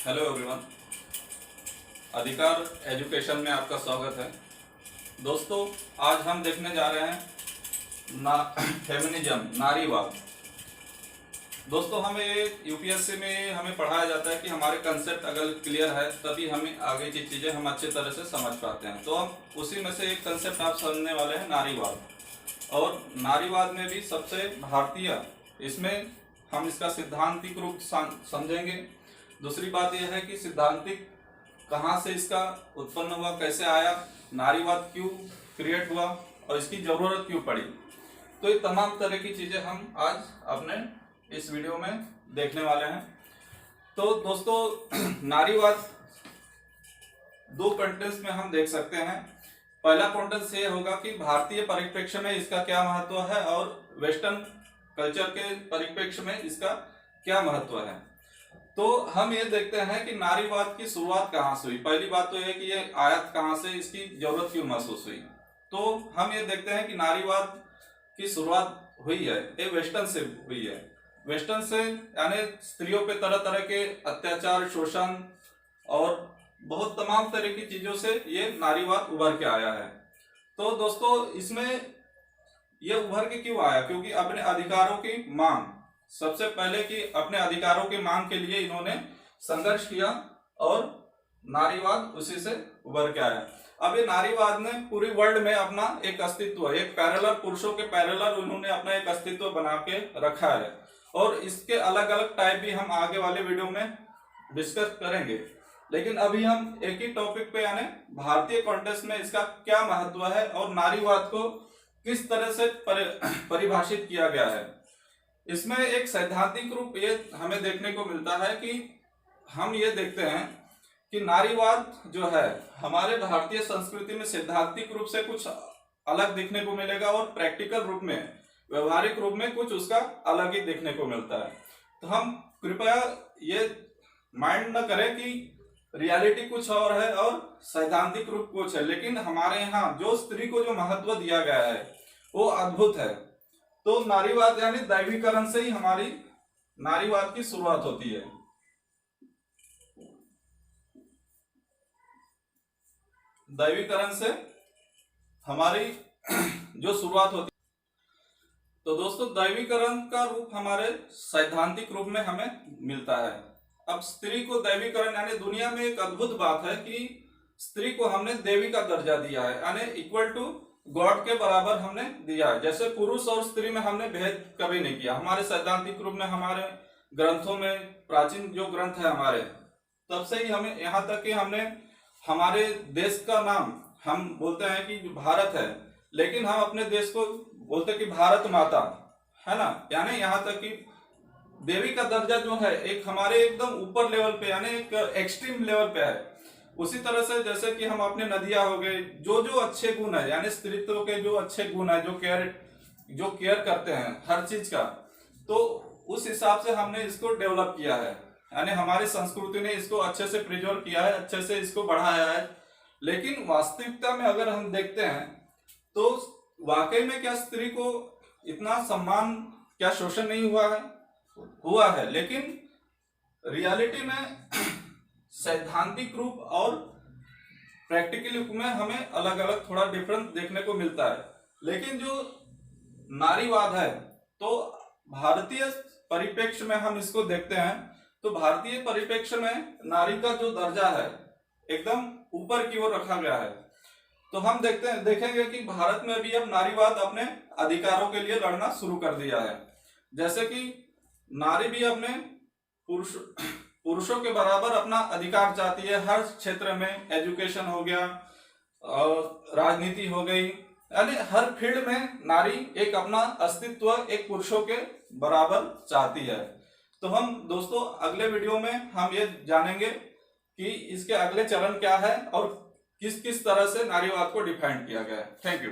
Hello everyone, अधिकार education में आपका स्वागत है। दोस्तों, आज हम देखने जा रहे हैं फेमिनिज्म, नारीवाद। दोस्तों, हमें यूपीएससी में हमें पढ़ाया जाता है कि हमारे कंसेप्ट अगर क्लियर है तभी हमें आगे की चीज़ें हम अच्छी तरह से समझ पाते हैं। तो हम उसी में से एक कंसेप्ट आप समझने वाले हैं, नारीवाद। और नारीवाद में भी सबसे भारतीय, इसमें हम इसका सिद्धांतिक रूप समझेंगे। दूसरी बात यह है कि सिद्धांतिक कहाँ से इसका उत्पन्न हुआ, कैसे आया, नारीवाद क्यों क्रिएट हुआ और इसकी ज़रूरत क्यों पड़ी। तो ये तमाम तरह की चीज़ें हम आज अपने इस वीडियो में देखने वाले हैं। तो दोस्तों, नारीवाद दो कंटेंट्स में हम देख सकते हैं। पहला कंटेंट ये होगा कि भारतीय परिप्रेक्ष्य में इसका क्या महत्व है और वेस्टर्न कल्चर के परिप्रेक्ष्य में इसका क्या महत्व है। तो हम ये देखते हैं कि नारीवाद की शुरुआत कहाँ से हुई। पहली बात तो यह है कि ये आयत कहाँ से, इसकी जरूरत क्यों महसूस हुई। तो हम ये देखते हैं कि नारीवाद की शुरुआत हुई है, ये वेस्टर्न से हुई है। वेस्टर्न से यानी स्त्रियों पे तरह तरह के अत्याचार, शोषण और बहुत तमाम तरह की चीजों से ये नारीवाद उभर के आया है। तो दोस्तों, इसमें ये उभर के क्यों आया? क्योंकि अपने अधिकारों की मांग, सबसे पहले कि अपने अधिकारों की मांग के लिए इन्होंने संघर्ष किया और नारीवाद उसी से उभर के आया। अब ये नारीवाद ने पूरी वर्ल्ड में अपना एक अस्तित्व, एक पैरेलल, पुरुषों के पैरेलल उन्होंने अपना एक अस्तित्व बना के रखा है। और इसके अलग अलग टाइप भी हम आगे वाले वीडियो में डिस्कस करेंगे। लेकिन अभी हम एक ही टॉपिक पे यानी भारतीय कॉन्टेक्स्ट में इसका क्या महत्व है और नारीवाद को किस तरह से परिभाषित किया गया है। इसमें एक सैद्धांतिक रूप ये हमें देखने को मिलता है कि हम ये देखते हैं कि नारीवाद जो है हमारे भारतीय संस्कृति में सैद्धांतिक रूप से कुछ अलग देखने को मिलेगा और प्रैक्टिकल रूप में, व्यवहारिक रूप में कुछ उसका अलग ही देखने को मिलता है। तो हम कृपया ये माइंड न करें कि रियलिटी कुछ और है और सैद्धांतिक रूप कुछ है। लेकिन हमारे यहाँ जो स्त्री को जो महत्व दिया गया है वो अद्भुत है। तो नारीवाद यानी दैवीकरण से ही हमारी नारीवाद की शुरुआत होती है। दैवीकरण से हमारी जो शुरुआत होती है। तो दोस्तों, दैवीकरण का रूप हमारे सैद्धांतिक रूप में हमें मिलता है। अब स्त्री को दैवीकरण यानी दुनिया में एक अद्भुत बात है कि स्त्री को हमने देवी का दर्जा दिया है, यानी इक्वल टू गॉड के बराबर हमने दिया है। जैसे पुरुष और स्त्री में हमने भेद कभी नहीं किया। हमारे सैद्धांतिक रूप में, हमारे ग्रंथों में, प्राचीन जो ग्रंथ है हमारे, तब से ही हमें यहाँ तक कि हमने हमारे देश का नाम हम बोलते हैं कि भारत है, लेकिन हम अपने देश को बोलते हैं कि भारत माता, है ना। यानी यहाँ तक कि देवी का दर्जा जो है एक हमारे एकदम ऊपर लेवल पे, यानी एक एक्सट्रीम लेवल पे है। उसी तरह से जैसे कि हम अपने नदियां हो गए, जो जो अच्छे गुण है, यानी स्त्रीत्व के जो अच्छे गुण है, जो केयर करते हैं हर चीज का, तो उस हिसाब से हमने इसको डेवलप किया है। यानी हमारी संस्कृति ने इसको अच्छे से प्रिजर्व किया है, अच्छे से इसको बढ़ाया है। लेकिन वास्तविकता में अगर हम देखते हैं तो वाकई में क्या स्त्री को इतना सम्मान, क्या शोषण नहीं हुआ है? हुआ है। लेकिन रियलिटी में सैद्धांतिक रूप और प्रैक्टिकल रूप में हमें अलग अलग थोड़ा डिफरेंस देखने को मिलता है। लेकिन जो नारीवाद है, तो भारतीय परिप्रेक्ष्य में हम इसको देखते हैं तो भारतीय परिप्रेक्ष्य में नारी का जो दर्जा है एकदम ऊपर की ओर रखा गया है। तो हम देखेंगे कि भारत में भी अब नारीवाद अपने अधिकारों के लिए लड़ना शुरू कर दिया है। जैसे कि नारी भी अपने पुरुषों के बराबर अपना अधिकार चाहती है हर क्षेत्र में। एजुकेशन हो गया और राजनीति हो गई, यानी हर फील्ड में नारी एक अपना अस्तित्व एक पुरुषों के बराबर चाहती है। तो हम दोस्तों अगले वीडियो में हम ये जानेंगे कि इसके अगले चरण क्या है और किस किस तरह से नारीवाद को डिफाइन किया गया है। Thank you.